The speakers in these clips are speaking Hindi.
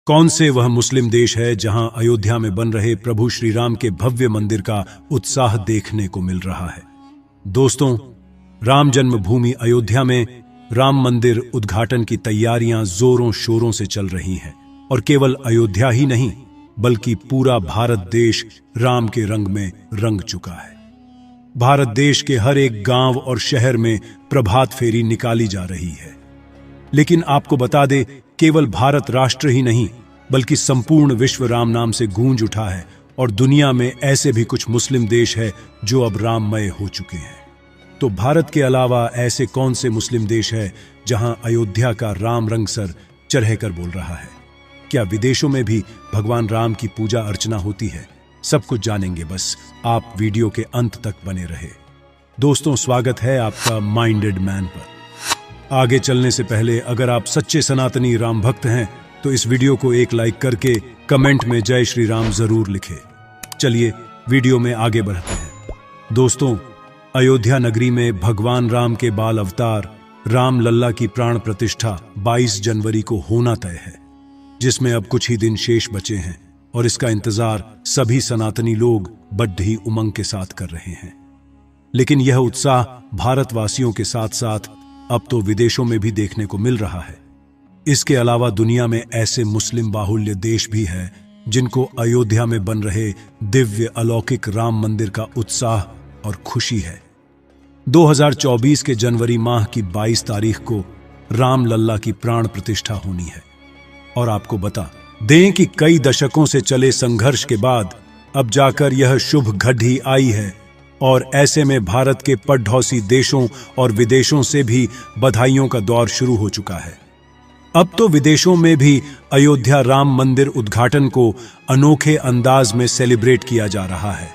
कौन से वह मुस्लिम देश है जहां अयोध्या में बन रहे प्रभु श्री राम के भव्य मंदिर का उत्साह देखने को मिल रहा है। दोस्तों, राम जन्मभूमि अयोध्या में राम मंदिर उद्घाटन की तैयारियां जोरों शोरों से चल रही हैं और केवल अयोध्या ही नहीं बल्कि पूरा भारत देश राम के रंग में रंग चुका है। भारत देश के हर एक गांव और शहर में प्रभात फेरी निकाली जा रही है। लेकिन आपको बता दे, केवल भारत राष्ट्र ही नहीं बल्कि संपूर्ण विश्व राम नाम से गूंज उठा है और दुनिया में ऐसे भी कुछ मुस्लिम देश है जो अब राममय हो चुके हैं। तो भारत के अलावा ऐसे कौन से मुस्लिम देश है जहां अयोध्या का राम रंग सर चढ़कर बोल रहा है? क्या विदेशों में भी भगवान राम की पूजा अर्चना होती है? सब कुछ जानेंगे, बस आप वीडियो के अंत तक बने रहे। दोस्तों, स्वागत है आपका माइंडेड मैन पर। आगे चलने से पहले अगर आप सच्चे सनातनी राम भक्त हैं तो इस वीडियो को एक लाइक करके कमेंट में जय श्री राम जरूर लिखें। चलिए वीडियो में आगे बढ़ते हैं। दोस्तों, अयोध्या नगरी में भगवान राम के बाल अवतार राम लल्ला की प्राण प्रतिष्ठा 22 जनवरी को होना तय है, जिसमें अब कुछ ही दिन शेष बचे हैं और इसका इंतजार सभी सनातनी लोग बड़ी उमंग के साथ कर रहे हैं। लेकिन यह उत्साह भारतवासियों के साथ साथ अब तो विदेशों में भी देखने को मिल रहा है। इसके अलावा दुनिया में ऐसे मुस्लिम बाहुल्य देश भी हैं जिनको अयोध्या में बन रहे दिव्य अलौकिक राम मंदिर का उत्साह और खुशी है। 2024 के जनवरी माह की 22 तारीख को राम लल्ला की प्राण प्रतिष्ठा होनी है और आपको बता दें कि कई दशकों से चले संघर्ष के बाद अब जाकर यह शुभ घड़ी आई है और ऐसे में भारत के पड़ोसी देशों और विदेशों से भी बधाइयों का दौर शुरू हो चुका है। अब तो विदेशों में भी अयोध्या राम मंदिर उद्घाटन को अनोखे अंदाज में सेलिब्रेट किया जा रहा है।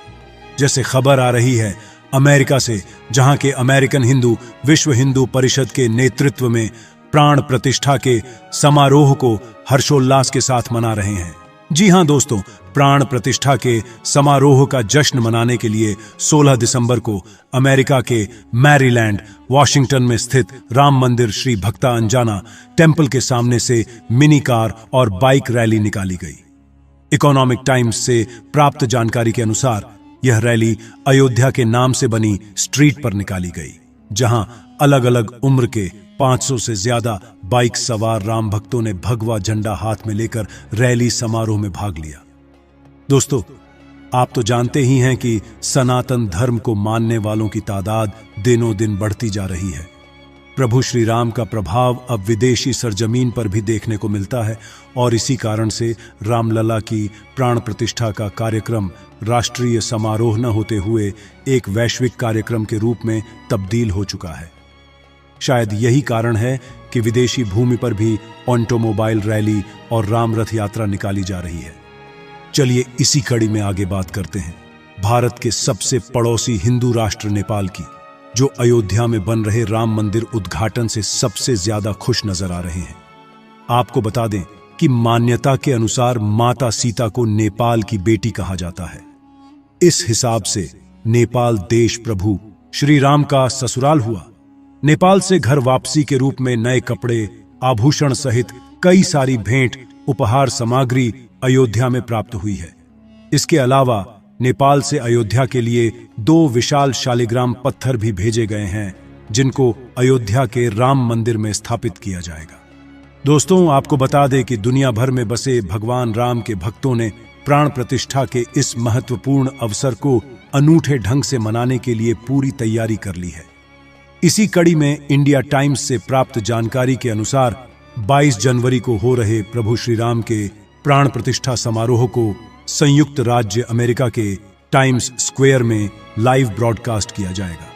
जैसे खबर आ रही है अमेरिका से, जहां के अमेरिकन हिंदू विश्व हिंदू परिषद के नेतृत्व में प्राण प्रतिष्ठा के समारोह को हर्षोल्लास के साथ मना रहे हैं। जी हां दोस्तों, प्राण प्रतिष्ठा के समारोह का जश्न मनाने के लिए 16 दिसंबर को अमेरिका के मैरीलैंड, वॉशिंगटन में स्थित राम मंदिर श्री भक्ता अंजाना टेम्पल के सामने से मिनी कार और बाइक रैली निकाली गई। इकोनॉमिक टाइम्स से प्राप्त जानकारी के अनुसार यह रैली अयोध्या के नाम से बनी स्ट्रीट पर निकाली गई, जहां अलग अलग उम्र के 500 से ज्यादा बाइक सवार राम भक्तों ने भगवा झंडा हाथ में लेकर रैली समारोह में भाग लिया। दोस्तों, आप तो जानते ही हैं कि सनातन धर्म को मानने वालों की तादाद दिनों दिन बढ़ती जा रही है। प्रभु श्री राम का प्रभाव अब विदेशी सरजमीन पर भी देखने को मिलता है और इसी कारण से रामलला की प्राण प्रतिष्ठा का कार्यक्रम राष्ट्रीय समारोह न होते हुए एक वैश्विक कार्यक्रम के रूप में तब्दील हो चुका है। शायद यही कारण है कि विदेशी भूमि पर भी ऑटोमोबाइल रैली और राम रथ यात्रा निकाली जा रही है। चलिए इसी कड़ी में आगे बात करते हैं भारत के सबसे पड़ोसी हिंदू राष्ट्र नेपाल की, जो अयोध्या में बन रहे राम मंदिर उद्घाटन से सबसे ज्यादा खुश नजर आ रहे हैं। आपको बता दें कि मान्यता के अनुसार माता सीता को नेपाल की बेटी कहा जाता है। इस हिसाब से नेपाल देश प्रभु श्री राम का ससुराल हुआ। नेपाल से घर वापसी के रूप में नए कपड़े, आभूषण सहित कई सारी भेंट, उपहार सामग्री अयोध्या में प्राप्त हुई है। इसके अलावा नेपाल से अयोध्या के लिए 2 विशाल शालिग्राम पत्थर भी भेजे गए हैं, जिनको अयोध्या के राम मंदिर में स्थापित किया जाएगा। दोस्तों, आपको बता दें कि दुनिया भर में बसे भगवान राम के भक्तों ने प्राण प्रतिष्ठा के इस महत्वपूर्ण अवसर को अनूठे ढंग से मनाने के लिए पूरी तैयारी कर ली है। इसी कड़ी में इंडिया टाइम्स से प्राप्त जानकारी के अनुसार 22 जनवरी को हो रहे प्रभु श्री राम के प्राण प्रतिष्ठा समारोह को संयुक्त राज्य अमेरिका के टाइम्स स्क्वायर में लाइव ब्रॉडकास्ट किया जाएगा।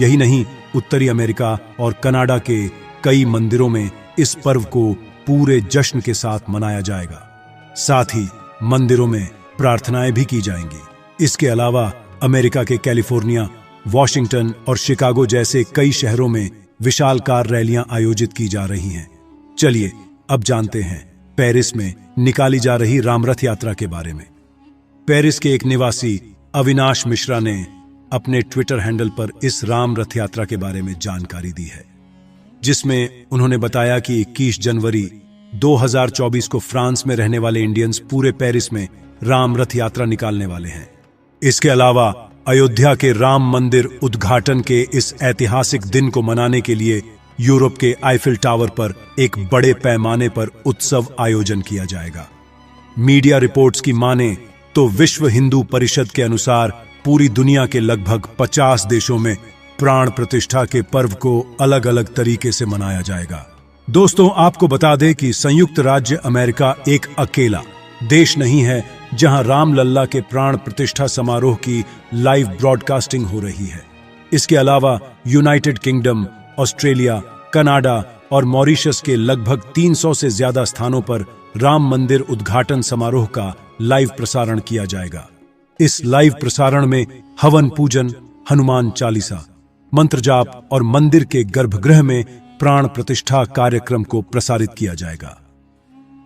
यही नहीं, उत्तरी अमेरिका और कनाडा के कई मंदिरों में इस पर्व को पूरे जश्न के साथ मनाया जाएगा। साथ ही मंदिरों में प्रार्थनाएं भी की जाएंगी। इसके अलावा अमेरिका के कैलिफोर्निया, वॉशिंगटन और शिकागो जैसे कई शहरों में विशालकार रैलियां आयोजित की जा रही हैं। चलिए अब जानते हैं पेरिस में निकाली जा रही रामरथ यात्रा के बारे में। पेरिस के एक निवासी अविनाश मिश्रा ने अपने ट्विटर हैंडल पर इस राम रथ यात्रा के बारे में जानकारी दी है, जिसमें उन्होंने बताया कि 21 जनवरी 2024 को फ्रांस में रहने वाले इंडियंस पूरे पेरिस में राम रथ यात्रा निकालने वाले हैं। इसके अलावा अयोध्या के राम मंदिर उद्घाटन के इस ऐतिहासिक दिन को मनाने के लिए यूरोप के आईफिल टावर पर एक बड़े पैमाने पर उत्सव आयोजन किया जाएगा। मीडिया रिपोर्ट्स की माने तो विश्व हिंदू परिषद के अनुसार पूरी दुनिया के लगभग 50 देशों में प्राण प्रतिष्ठा के पर्व को अलग अलग तरीके से मनाया जाएगा। दोस्तों, आपको बता दें कि संयुक्त राज्य अमेरिका एक अकेला देश नहीं है जहां रामलल्ला के प्राण प्रतिष्ठा समारोह की लाइव ब्रॉडकास्टिंग हो रही है। इसके अलावा यूनाइटेड किंगडम, ऑस्ट्रेलिया, कनाडा और मॉरिशस के लगभग 300 से ज्यादा स्थानों पर राम मंदिर उद्घाटन समारोह का लाइव प्रसारण किया जाएगा। इस लाइव प्रसारण में हवन पूजन, हनुमान चालीसा, मंत्र जाप और मंदिर के गर्भगृह में प्राण प्रतिष्ठा कार्यक्रम को प्रसारित किया जाएगा।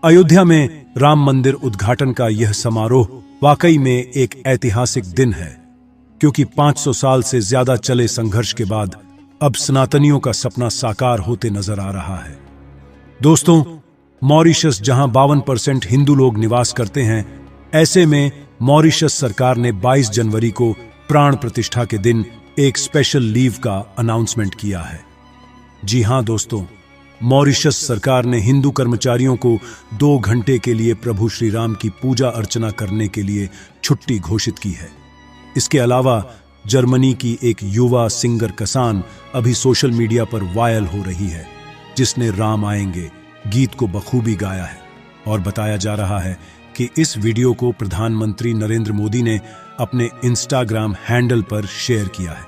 अयोध्या में राम मंदिर उद्घाटन का यह समारोह वाकई में एक ऐतिहासिक दिन है, क्योंकि 500 साल से ज्यादा चले संघर्ष के बाद अब सनातनियों का सपना साकार होते नजर आ रहा है। दोस्तों, मॉरिशस जहां 52% हिंदू लोग निवास करते हैं, ऐसे में मॉरिशस सरकार ने 22 जनवरी को प्राण प्रतिष्ठा के दिन एक स्पेशल लीव का अनाउंसमेंट किया है। जी हां दोस्तों, मॉरिशस सरकार ने हिंदू कर्मचारियों को 2 घंटे के लिए प्रभु श्री राम की पूजा अर्चना करने के लिए छुट्टी घोषित की है। इसके अलावा जर्मनी की एक युवा सिंगर कसान अभी सोशल मीडिया पर वायरल हो रही है, जिसने राम आएंगे गीत को बखूबी गाया है और बताया जा रहा है कि इस वीडियो को प्रधानमंत्री नरेंद्र मोदी ने अपने इंस्टाग्राम हैंडल पर शेयर किया है।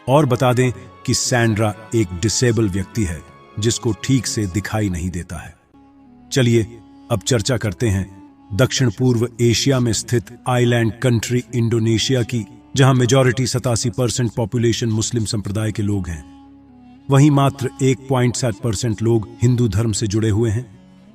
और बता दें कि सैंड्रा एक डिसेबल व्यक्ति है जिसको ठीक से दिखाई नहीं देता है। चलिए अब चर्चा करते हैं दक्षिण पूर्व एशिया में स्थित आइलैंड कंट्री इंडोनेशिया की, जहां मेजॉरिटी 87% पॉपुलेशन मुस्लिम संप्रदाय के लोग हैं। वहीं मात्र 1.7% लोग हिंदू धर्म से जुड़े हुए हैं।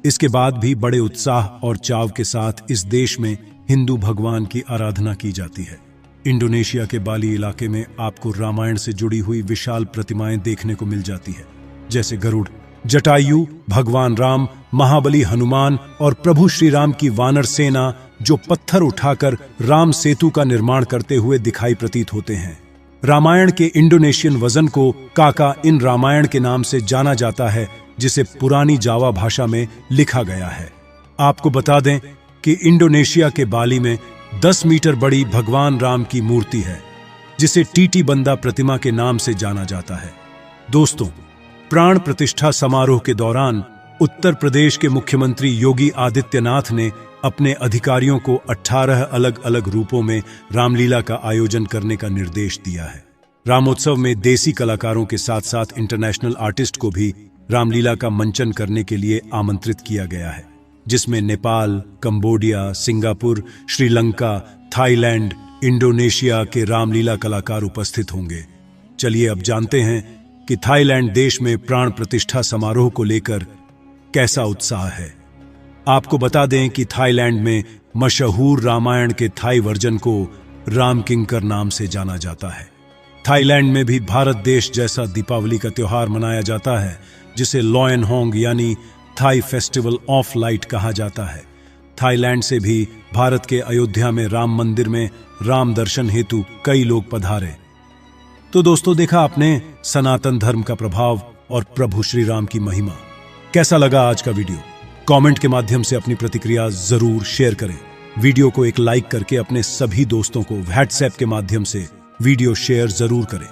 इसके बाद भी बड़े उत्साह और चाव के साथ इस देश में हिंदू भगवान की आराधना की जाती है। इंडोनेशिया के बाली इलाके में आपको रामायण से जुड़ी हुई विशाल प्रतिमाएं देखने को मिल जाती है, जैसे गरुड़, जटायु, भगवान राम, महाबली हनुमान और प्रभु श्री राम की वानर सेना, जो पत्थर उठाकर राम सेतु का निर्माण करते हुए दिखाई प्रतीत होते हैं। रामायण के इंडोनेशियन वर्जन को काका इन रामायण के नाम से जाना जाता है, जिसे पुरानी जावा भाषा में लिखा गया है। आपको बता दें कि इंडोनेशिया के बाली में 10 मीटर बड़ी भगवान राम की मूर्ति है, जिसे टीटी बंदा प्रतिमा के नाम से जाना जाता है। दोस्तों, प्राण प्रतिष्ठा समारोह के दौरान उत्तर प्रदेश के मुख्यमंत्री योगी आदित्यनाथ ने अपने अधिकारियों को 18 अलग अलग रूपों में रामलीला का आयोजन करने का निर्देश दिया है। रामोत्सव में देसी कलाकारों के साथ साथ इंटरनेशनल आर्टिस्ट को भी रामलीला का मंचन करने के लिए आमंत्रित किया गया है, जिसमें Nepal, Cambodia, Singapore, Sri Lanka, Thailand, Indonesia के रामलीला कलाकार उपस्थित होंगे। चलिए अब जानते हैं कि थाईलैंड देश में प्राण प्रतिष्ठा समारोह को लेकर कैसा उत्साह है। आपको बता दें कि थाईलैंड में मशहूर रामायण के थाई वर्जन को राम किंकर नाम से जाना जाता है। थाईलैंड में भी भारत देश जैसा दीपावली का त्योहार मनाया जाता है, जिसे लॉयन होंग यानी थाई फेस्टिवल ऑफ लाइट कहा जाता है। थाईलैंड से भी भारत के अयोध्या में राम मंदिर में राम दर्शन हेतु कई लोग पधारे। तो दोस्तों, देखा आपने सनातन धर्म का प्रभाव और प्रभु श्री राम की महिमा। कैसा लगा आज का वीडियो? कमेंट के माध्यम से अपनी प्रतिक्रिया जरूर शेयर करें। वीडियो को एक लाइक करके अपने सभी दोस्तों को व्हाट्सएप के माध्यम से वीडियो शेयर जरूर करें।